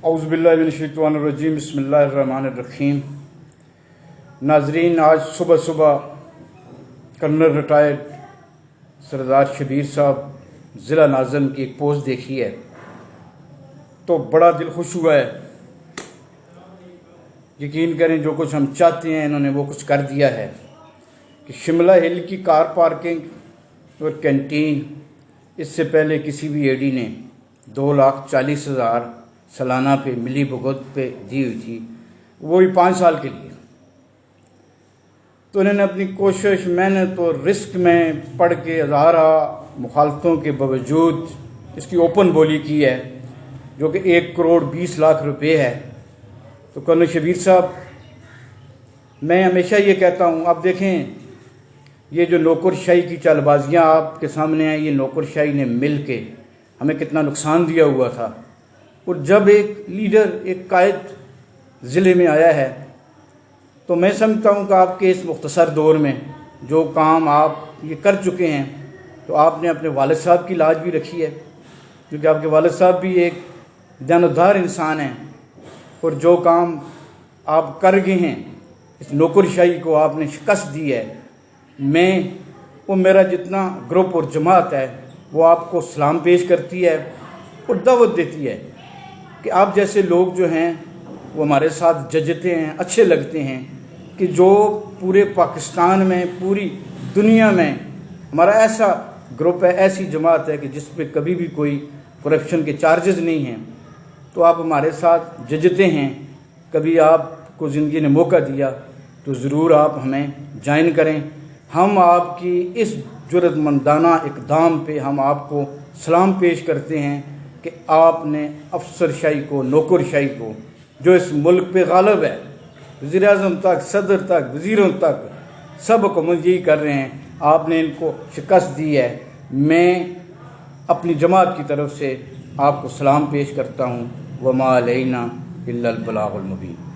औज़ुबिल्लाहिमिनश्शैतानिर्रजीम बिस्मिल्लाहिर्रहमानिर्रहीम। नाजरीन, आज सुबह सुबह कर्नल रिटायर्ड सरदार शबीर साहब ज़िला नाज़िम की एक पोस्ट देखी है तो बड़ा दिल खुश हुआ है। यकीन करें, जो कुछ हम चाहते हैं इन्होंने वो कुछ कर दिया है कि शिमला हिल की कार पार्किंग और कैंटीन इससे पहले किसी भी एडी ने 2,40,000 सालाना पे मिली भुगत पे दी हुई थी, वो भी 5 साल के लिए। तो इन्होंने अपनी कोशिश, मेहनत और रिस्क में पढ़ के हज़ारा मुखालफतों के बावजूद इसकी ओपन बोली की है, जो कि 1,20,00,000 रुपये है। तो कर्नल शबीर साहब, मैं हमेशा ये कहता हूँ, आप देखें ये जो नौकरशाही की चालबाजियाँ आपके सामने हैं, ये नौकरशाही ने मिल के हमें कितना नुकसान दिया हुआ था। और जब एक लीडर, एक कायद ज़िले में आया है तो मैं समझता हूँ कि आपके इस मुख्तसर दौर में जो काम आप ये कर चुके हैं, तो आपने अपने वालिद साहब की लाज भी रखी है, क्योंकि आपके वालिद साहब भी एक दयानुदार इंसान हैं। और जो काम आप कर गए हैं, इस नौकरशाही को आपने शिकस्त दी है। मैं और मेरा जितना ग्रुप और जमात है वो आपको सलाम पेश करती है और दावत देती है कि आप जैसे लोग जो हैं वो हमारे साथ जजते हैं, अच्छे लगते हैं कि जो पूरे पाकिस्तान में, पूरी दुनिया में हमारा ऐसा ग्रुप है, ऐसी जमात है कि जिस पे कभी भी कोई करप्शन के चार्जेस नहीं हैं। तो आप हमारे साथ जजते हैं। कभी आपको ज़िंदगी ने मौका दिया तो ज़रूर आप हमें ज्वाइन करें। हम आपकी इस जुर्रतमंदाना इक़दाम पे हम आपको सलाम पेश करते हैं कि आपने अफसरशाही को, नौकरशाही को, जो इस मुल्क पे गालिब है, वज़ीर-ए-आज़म तक, सदर तक, वज़ीरों तक, सब हुकूमत यही कर रहे हैं, आपने इनको शिकस्त दी है। मैं अपनी जमात की तरफ से आपको सलाम पेश करता हूँ। वमा अलैना इल्लल बलागुल मुबीन।